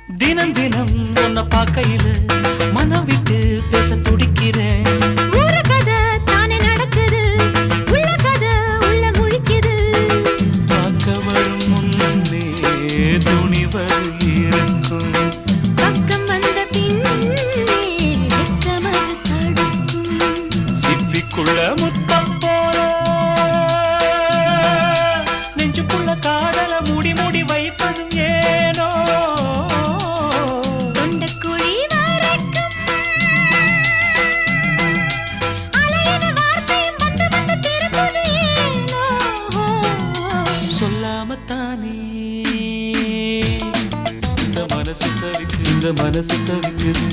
தினம் தினம் உன்னை பார்க்கையில மனம் விட்டு பேச துடிக்கிறேன். ஒரு கதை தானே நடக்குது, உள்ள கதை உள்ள முழிக்குது. பார்க்க வரும் முன்னே துணிவது இருக்கும், பக்கம் வந்த பின்னே வெட்கமது தடுக்கும். சிப்பிக்குள்ள முத்தம் போல நெஞ்சுக்குள்ள காதல மூடி மூடி வைப்பதும் ஏனோ. தொண்டக்குழி வரைக்கும் அலையின வார்த்தையும் வந்து வந்து திரும்புது ஏனோ. சொல்லாமத்தானே இந்த மனசு தவிக்குது.